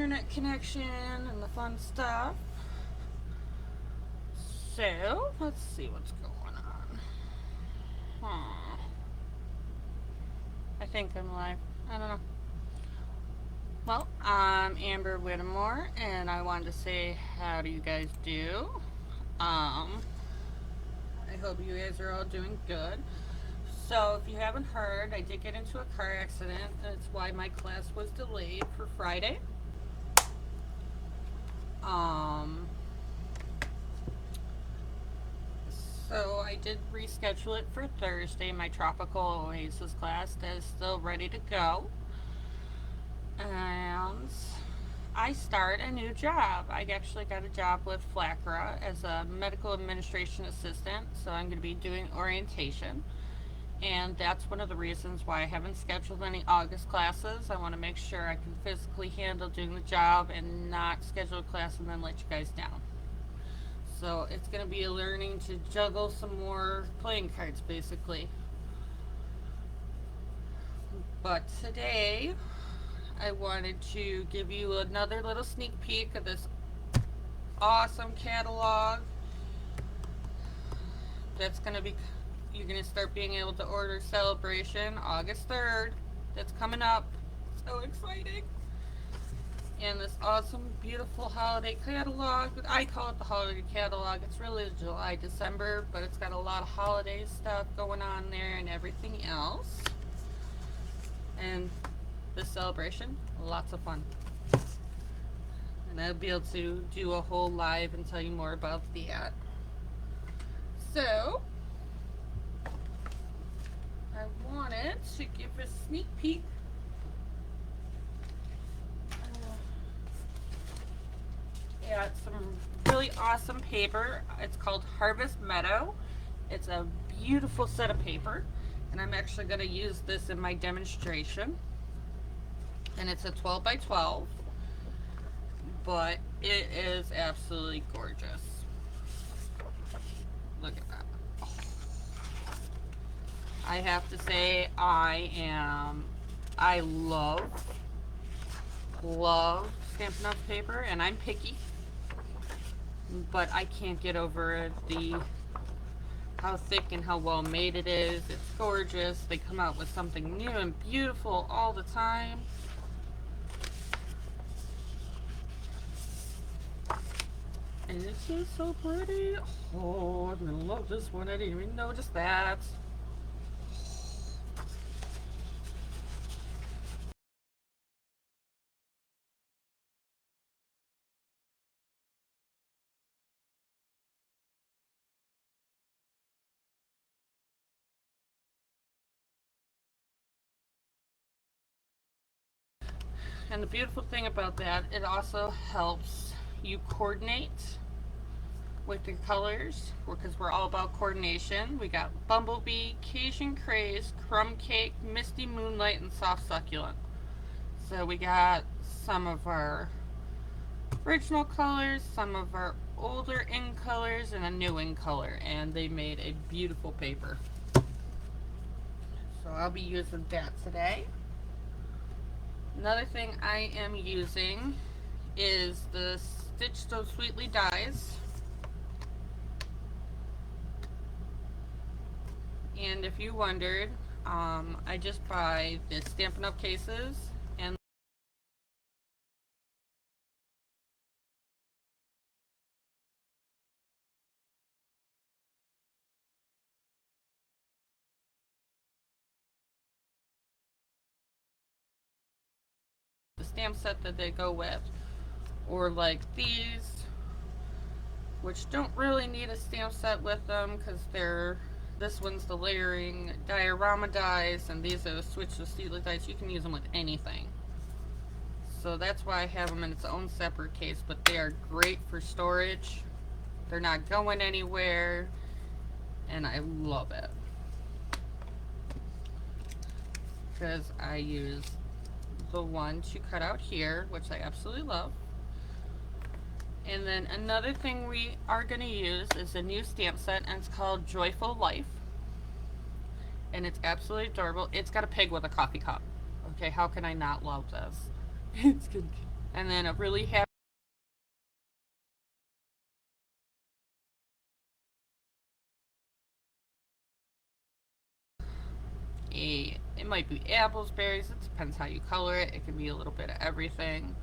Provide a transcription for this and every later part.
internet connection and the fun stuff. So, let's see what's going on. I think I'm live. I don't know. Well, I'm Amber Whittemore, and I wanted to say how do you guys do? I hope you guys are all doing good. So, if you haven't heard, I did get into a car accident. That's why my class was delayed for Friday. So I did reschedule it for Thursday. My Tropical Oasis class is still ready to go. And I start a new job. I actually got a job with FLACRA as a medical administration assistant. So I'm going to be doing orientation. And that's one of the reasons why I haven't scheduled any August classes. I want to make sure I can physically handle doing the job and not schedule a class and then let you guys down. So it's going to be a learning to juggle some more playing cards, basically. But today, I wanted to give you another little sneak peek of this awesome catalog that's going to be, you're going to start being able to order Celebration August 3rd. That's coming up. So exciting. And this awesome, beautiful holiday catalog. I call it the holiday catalog. It's really July, December, but it's got a lot of holiday stuff going on there and everything else. And this celebration, lots of fun. And I'll be able to do a whole live and tell you more about that. So, I wanted to give a sneak peek at some really awesome paper. It's called Harvest Meadow. It's a beautiful set of paper, and I'm actually going to use this in my demonstration. And it's a 12 by 12, but it is absolutely gorgeous. Look at that. Oh. I have to say I love Stampin' Up! Paper, and I'm picky. But I can't get over how thick and how well made it is. It's gorgeous. They come out with something new and beautiful all the time. And it's just so pretty. Oh, I'm gonna love this one. I didn't even notice that. And the beautiful thing about that, it also helps you coordinate with your colors, because we're all about coordination. We got Bumblebee, Cajun Craze, Crumb Cake, Misty Moonlight, and Soft Succulent. So we got some of our original colors, some of our older in colors, and a new in color, and they made a beautiful paper. So I'll be using that today. Another thing I am using is the Stitch So Sweetly dies. And if you wondered, I just buy the Stampin' Up! Cases and the stamp set that they go with, or like these, which don't really need a stamp set with them because this one's the layering diorama dies, and these are the Switch to Steely dies. You can use them with anything. So that's why I have them in its own separate case, but they are great for storage. They're not going anywhere, and I love it. Because I use the one to cut out here, which I absolutely love. And then another thing we are going to use is a new stamp set, and it's called Joyful Life. And it's absolutely adorable. It's got a pig with a coffee cup. Okay, how can I not love this? It's good. And then a really happy it might be apples, berries, it depends how you color it. It can be a little bit of everything.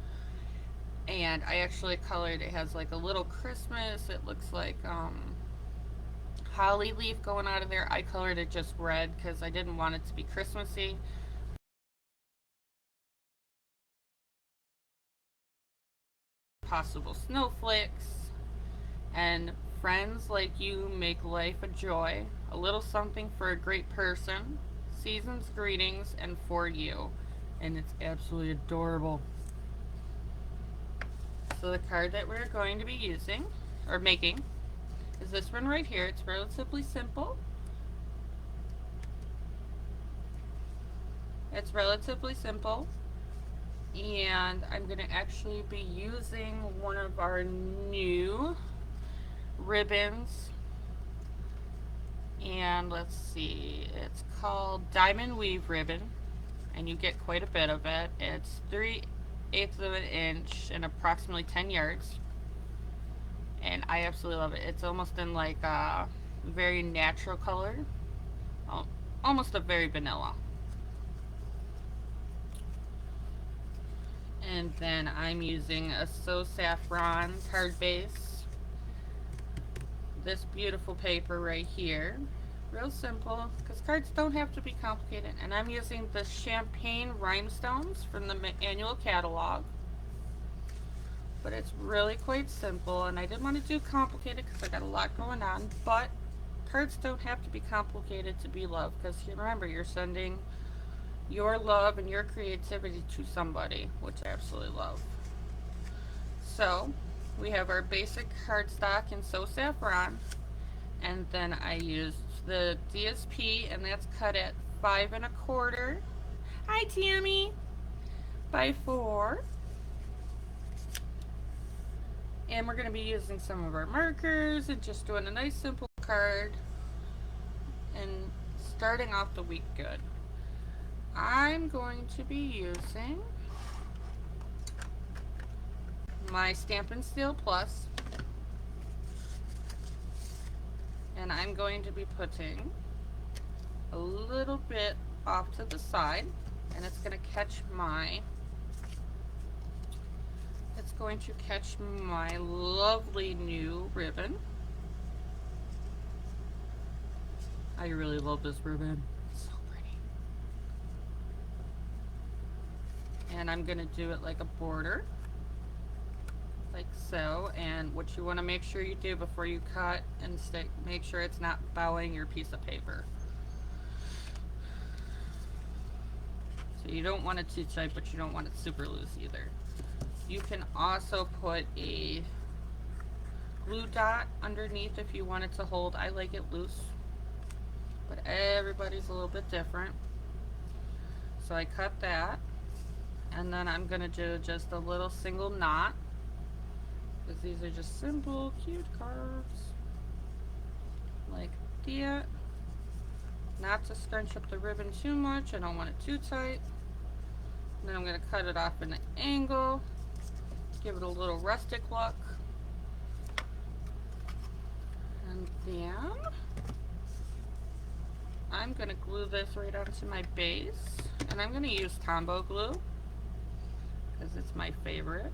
And I actually colored it has like a little Christmas. It looks like holly leaf going out of there. I colored it just red because I didn't want it to be Christmassy. Possible snowflakes. And friends like you make life a joy. A little something for a great person. Season's greetings and for you. And it's absolutely adorable. So the card that we're going to be using, or making, is this one right here. It's relatively simple. It's relatively simple. And I'm going to actually be using one of our new ribbons. And let's see, it's called Diamond Weave Ribbon. And you get quite a bit of it. It's 3/8 of an inch and approximately 10 yards. And I absolutely love it. It's almost in like a very natural color. Almost a very vanilla. And then I'm using a So Saffron card base. This beautiful paper right here. Real simple, because cards don't have to be complicated. And I'm using the Champagne Rhinestones from the annual catalog. But it's really quite simple, and I didn't want to do complicated because I got a lot going on. But cards don't have to be complicated to be loved, because remember, you're sending your love and your creativity to somebody, which I absolutely love. So we have our basic cardstock in So Saffron, and then I used the DSP, and that's cut at 5 1/4. Hi Tammy! By 4. And we're going to be using some of our markers and just doing a nice simple card and starting off the week good. I'm going to be using my Stampin' Steel Plus, and I'm going to be putting a little bit off to the side, and it's going to catch my lovely new ribbon. I really love this ribbon. It's so pretty. And I'm going to do it like a border, like so. And what you want to make sure you do before you cut and make sure it's not bowing your piece of paper. So you don't want it too tight, but you don't want it super loose either. You can also put a glue dot underneath if you want it to hold. I like it loose, but everybody's a little bit different. So I cut that, and then I'm going to do just a little single knot, because these are just simple, cute cards, like that. Not to scrunch up the ribbon too much. I don't want it too tight. And then I'm going to cut it off in an angle, give it a little rustic look. And then I'm going to glue this right onto my base. And I'm going to use Tombow Glue, because it's my favorite.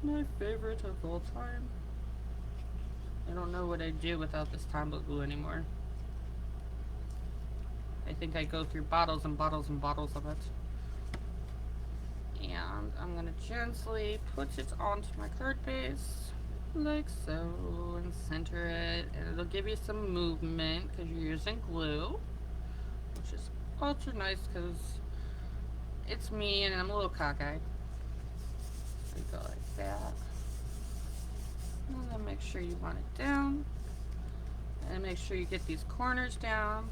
My favorite of all time. I don't know what I'd do without this Tombow Glue anymore. I think I go through bottles and bottles and bottles of it. And I'm going to gently put it onto my card base, like so, and center it. And it'll give you some movement because you're using glue, which is ultra nice because it's me and I'm a little cockeyed. So go like that. And then make sure you want it down. And make sure you get these corners down.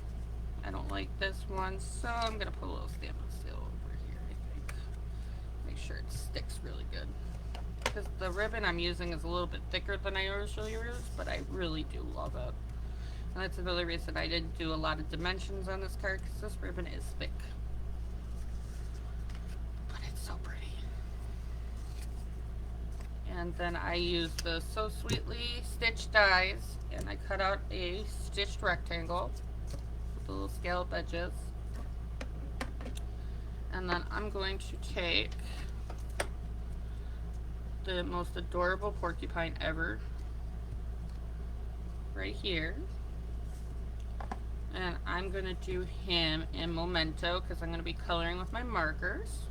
I don't like this one, so I'm going to put a little Stampin' Steel over here, I think. Make sure it sticks really good. Because the ribbon I'm using is a little bit thicker than I usually use, but I really do love it. And that's another reason I didn't do a lot of dimensions on this card, because this ribbon is thick. And then I use the So Sweetly stitch dies, and I cut out a stitched rectangle with the little scallop edges. And then I'm going to take the most adorable porcupine ever right here, and I'm going to do him in Memento because I'm going to be coloring with my markers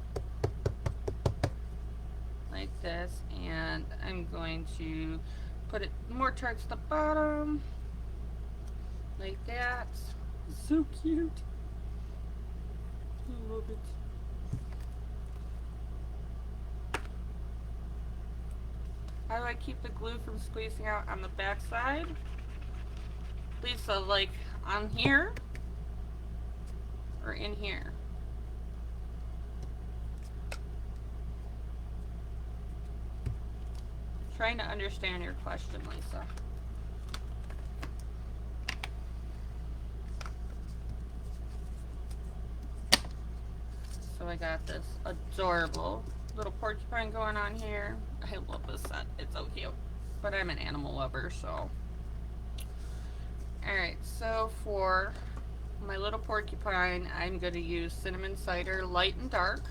like this, and I'm going to put it more towards the bottom like that. So cute. I love it. How do I keep the glue from squeezing out on the back side? Lisa, like on here or in here? I'm trying to understand your question, Lisa. So I got this adorable little porcupine going on here. I love this set. It's so cute. But I'm an animal lover, so. Alright, so for my little porcupine, I'm going to use cinnamon cider light and dark.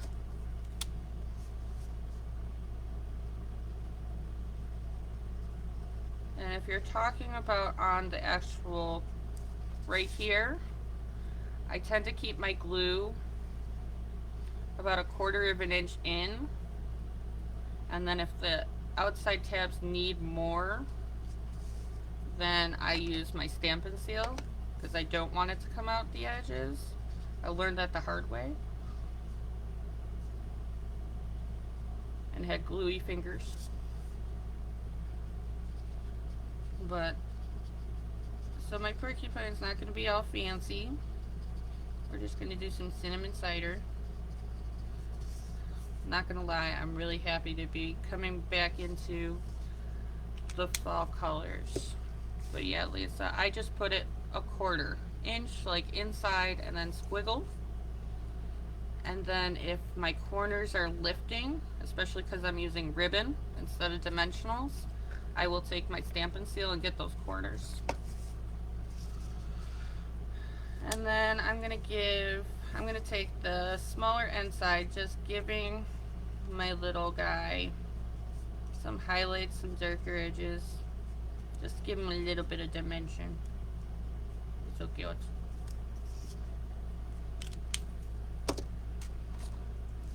And if you're talking about on the actual right here, I tend to keep my glue about 1/4 of an inch in, and then if the outside tabs need more, then I use my Stampin' Seal because I don't want it to come out the edges. I learned that the hard way and had gluey fingers. But so my porcupine's not going to be all fancy. We're just going to do some cinnamon cider. Not gonna lie, I'm really happy to be coming back into the fall colors. But yeah, Lisa, I just put it 1/4 inch like inside and then squiggle. And then if my corners are lifting, especially because I'm using ribbon instead of dimensionals, I will take my Stampin' Seal and get those corners. And then I'm gonna take the smaller end side, just giving my little guy some highlights, some darker edges, just give him a little bit of dimension. It's so cute.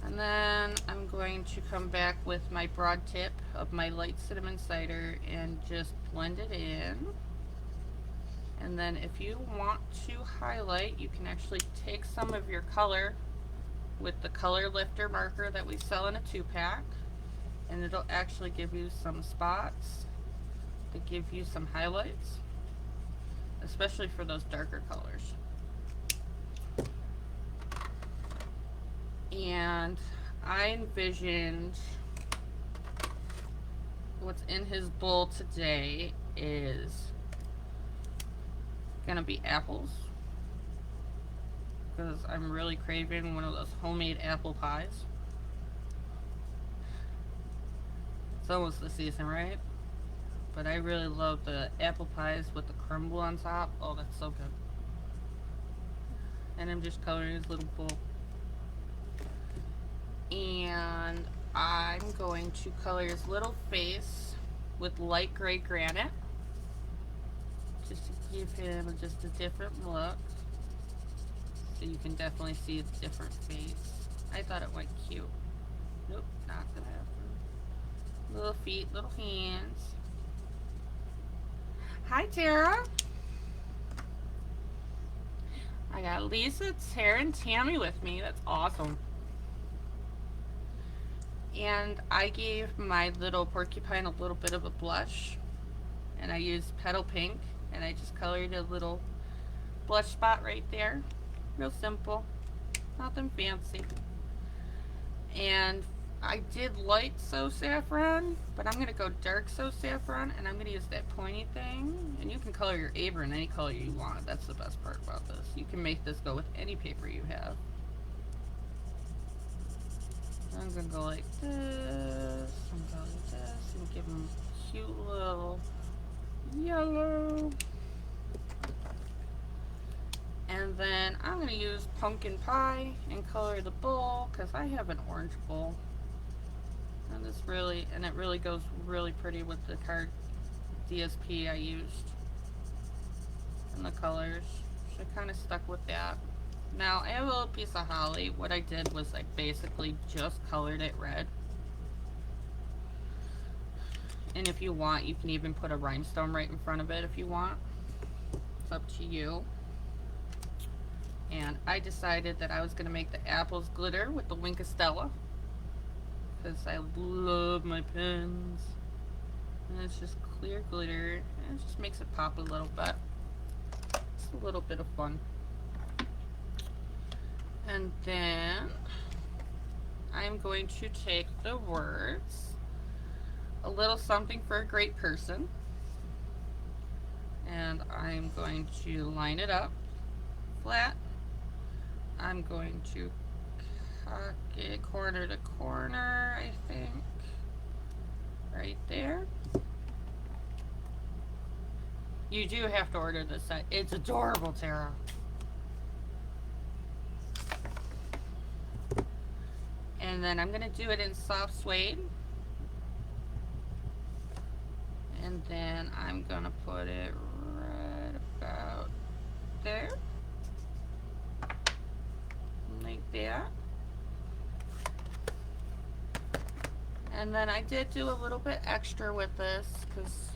And then I'm going to come back with my broad tip of my light cinnamon cider and just blend it in. And then if you want to highlight, you can actually take some of your color with the color lifter marker that we sell in a 2-pack, and it'll actually give you some spots to give you some highlights, especially for those darker colors. And I envisioned what's in his bowl today is gonna be apples, because I'm really craving one of those homemade apple pies. It's almost the season, right? But I really love the apple pies with the crumble on top. Oh, that's so good. And I'm just coloring his little bowl. And I'm going to color his little face with light gray granite, just to give him just a different look. So you can definitely see a different face. I thought it went cute. Nope, not gonna happen. Little feet, little hands. Hi, Tara. I got Lisa, Tara, and Tammy with me. That's awesome. And I gave my little porcupine a little bit of a blush. And I used Petal Pink. And I just colored a little blush spot right there. Real simple. Nothing fancy. And I did light So Saffron, but I'm going to go dark So Saffron, and I'm going to use that pointy thing. And you can color your apron any color you want. That's the best part about this. You can make this go with any paper you have. I'm going to go like this. And go like this and give them a cute little yellow. And then I'm going to use pumpkin pie and color the bowl because I have an orange bowl. And it really goes really pretty with the card DSP I used and the colors. So I kind of stuck with that. Now I have a little piece of holly. What I did was I basically just colored it red. And if you want, you can even put a rhinestone right in front of it if you want. It's up to you. And I decided that I was going to make the apples glitter with the Wink of Stella. Because I love my pens. And it's just clear glitter. And it just makes it pop a little bit. It's a little bit of fun. And then I'm going to take the words, a little something for a great person, and I'm going to line it up flat. I'm going to cock it corner to corner, I think, right there. You do have to order this set. It's adorable, Tara. And then I'm going to do it in soft suede. And then I'm going to put it right about there. Like that. And then I did do a little bit extra with this because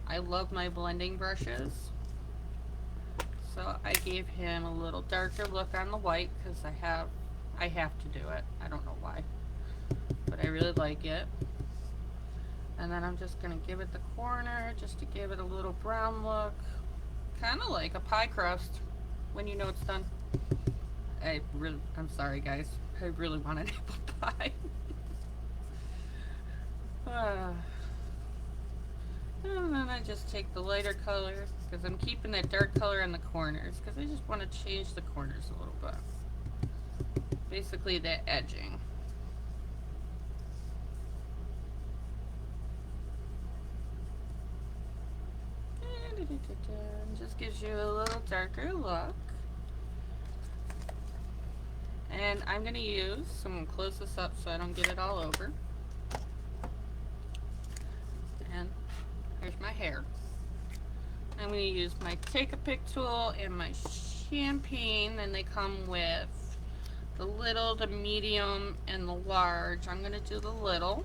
I love my blending brushes. So I gave him a little darker look on the white because I have to do it. I don't know why, but I really like it. And then I'm just going to give it the corner just to give it a little brown look. Kind of like a pie crust when you know it's done. I'm sorry guys. I really want an apple pie. And then I just take the lighter color because I'm keeping that dark color in the corners because I just want to change the corners a little bit. Basically that edging. And just gives you a little darker look. And I'm going to use, so I'm going to close this up so I don't get it all over. And here's my hair. I'm going to use my Take-A-Pick tool and my champagne, and they come with the little, the medium, and the large. I'm going to do the little,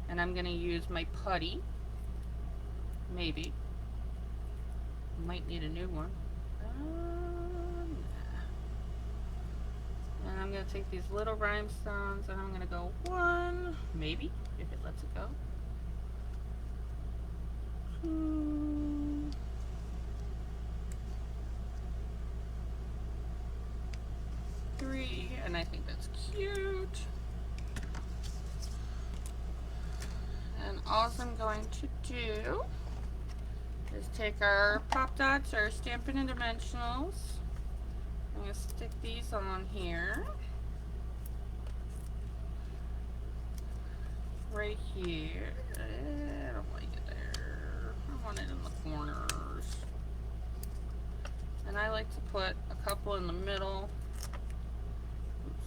and I'm going to use my putty. Maybe. Might need a new one. And I'm going to take these little rhinestones and I'm going to go one, maybe, if it lets it go. 2, 3, and I think that's cute. And all I'm going to do is take our pop dots, our Stampin' and Dimensionals. I'm going to stick these on here. Right here. I don't like it there. I want it in the corners. And I like to put a couple in the middle. Oops.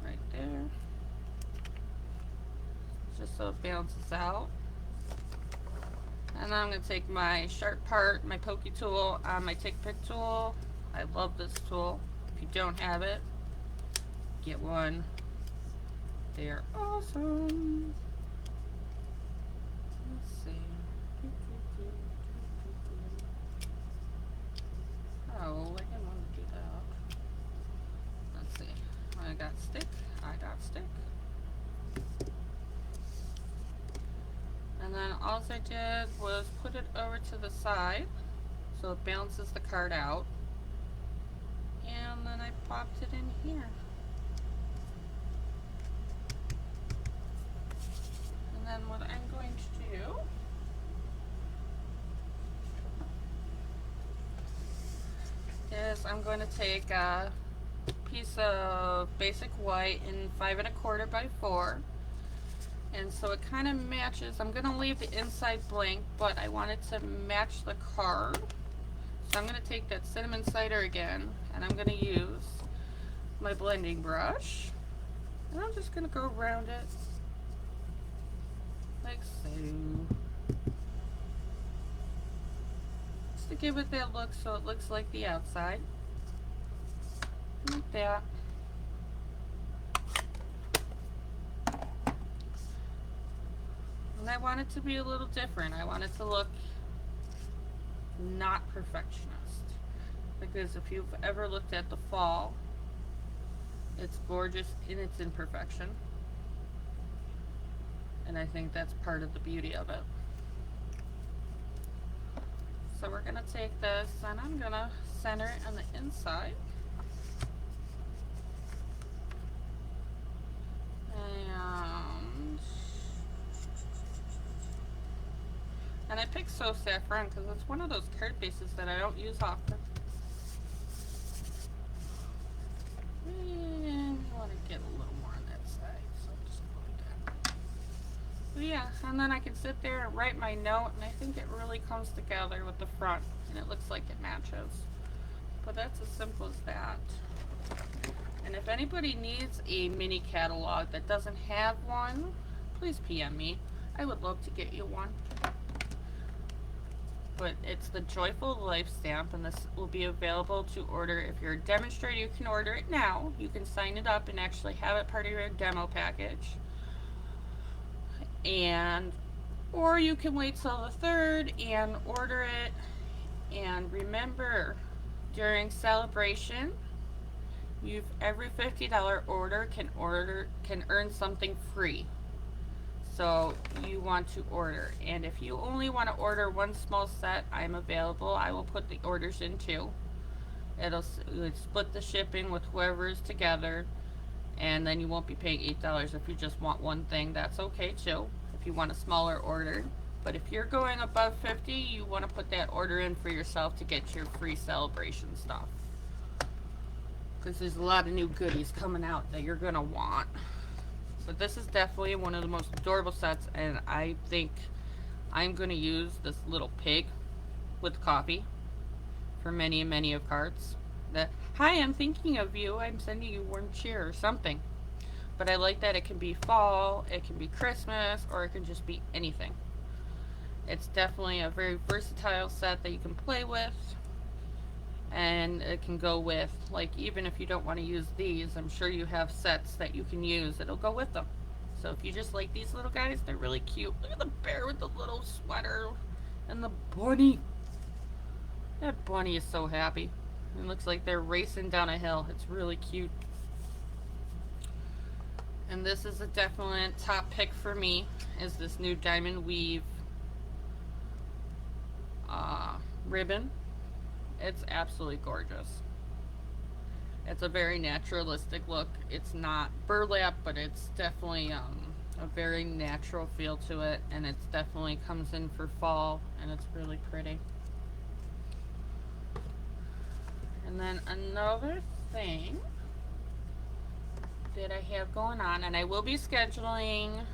Right there. Just so it balances out. And then I'm going to take my sharp part, my pokey tool, on my Take-A-Pick tool. I love this tool. If you don't have it, get one. They're awesome. Let's see. Oh, I didn't want to do that. Let's see. I got stick. And then all I did was put it over to the side so it balances the card out. And then I popped it in here. And then what I'm going to do is I'm going to take piece of basic white in 5 1/4 by 4. And so it kind of matches. I'm going to leave the inside blank, but I want it to match the card. So I'm going to take that cinnamon cider again, and I'm going to use my blending brush. And I'm just going to go around it like so. Just to give it that look so it looks like the outside. Like that. And I want it to be a little different. I want it to look not perfectionist. Because if you've ever looked at the fall, it's gorgeous in its imperfection. And I think that's part of the beauty of it. So we're going to take this and I'm going to center it on the inside. And I picked So Saffron because it's one of those card bases that I don't use often. And I want to get a little more on that side, so I'm just going like that. But yeah, and then I can sit there and write my note, and I think it really comes together with the front, and it looks like it matches. But that's as simple as that. And if anybody needs a mini catalog that doesn't have one, please PM me. I would love to get you one. But it's the Joyful Life stamp, and this will be available to order. If you're a demonstrator, you can order it now. You can sign it up and actually have it part of your demo package. Or you can wait till the 3rd and order it. And remember, during celebration, every $50 order can earn something free. So you want to order, and if you only want to order one small set, I'm available. I will put the orders in too. It'll split the shipping with whoever is together, and then you won't be paying $8 if you just want one thing. That's okay too, if you want a smaller order. But if you're going above 50, you want to put that order in for yourself to get your free celebration stuff, because there's a lot of new goodies coming out that you're gonna want. But this is definitely one of the most adorable sets, and I think I'm going to use this little pig with coffee for many and many of cards. Hi, I'm thinking of you. I'm sending you one cheer or something. But I like that it can be fall, it can be Christmas, or it can just be anything. It's definitely a very versatile set that you can play with. And it can go with, like, even if you don't want to use these, I'm sure you have sets that you can use that'll go with them. So if you just like these little guys, they're really cute. Look at the bear with the little sweater and the bunny. That bunny is so happy. It looks like they're racing down a hill. It's really cute. And this is a definite top pick for me, is this new diamond weave ribbon. It's absolutely gorgeous. It's a very naturalistic look. It's not burlap, but it's definitely a very natural feel to it, and it definitely comes in for fall, and it's really pretty. And then another thing that I have going on, and I will be scheduling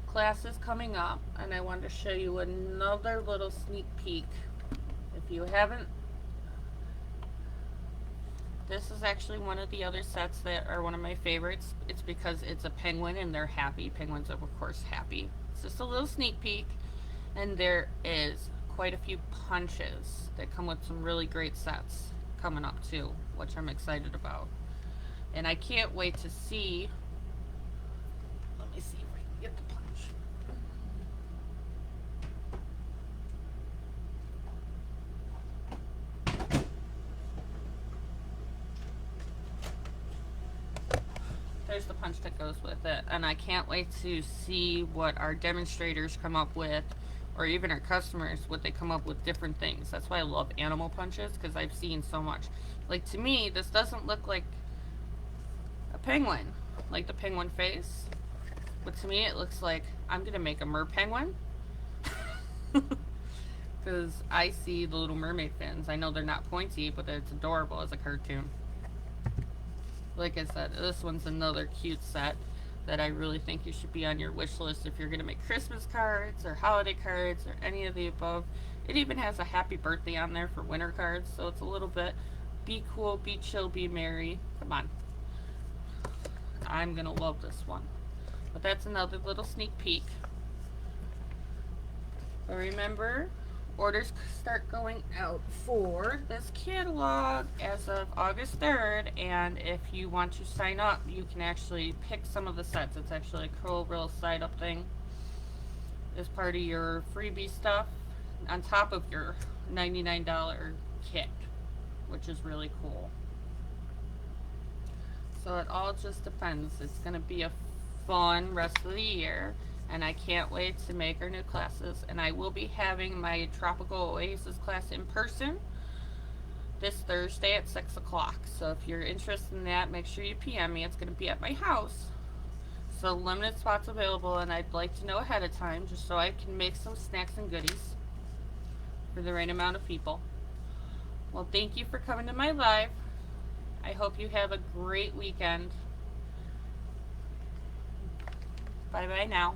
classes coming up, and I wanted to show you another little sneak peek. If you haven't, this is actually one of the other sets that are one of my favorites. It's because it's a penguin and they're happy. Penguins are, of course, happy. It's just a little sneak peek, and there is quite a few punches that come with some really great sets coming up too, which I'm excited about. And I can't wait to see. Let me see if I can get the punch. There's the punch that goes with it, and I can't wait to see what our demonstrators come up with, or even our customers, what they come up with different things. That's why I love animal punches, because I've seen so much. Like, to me, this doesn't look like a penguin, like the penguin face, but to me it looks like I'm gonna make a mer penguin. because I see the Little Mermaid fins. I know they're not pointy, but it's adorable as a cartoon. Like I said, this one's another cute set that I really think you should be on your wish list if you're going to make Christmas cards or holiday cards or any of the above. It even has a happy birthday on there for winter cards, so it's a little bit be cool, be chill, be merry. Come on. I'm going to love this one. But that's another little sneak peek. But remember, orders start going out for this catalog as of August 3rd, and if you want to sign up, you can actually pick some of the sets. It's actually a cool real side up thing as part of your freebie stuff on top of your $99 kit, which is really cool. So it all just depends. It's going to be a fun rest of the year, and I can't wait to make our new classes. And I will be having my Tropical Oasis class in person this Thursday at 6 o'clock. So if you're interested in that, make sure you PM me. It's going to be at my house. So limited spots available, and I'd like to know ahead of time just so I can make some snacks and goodies for the right amount of people. Well, thank you for coming to my live. I hope you have a great weekend. Bye-bye now.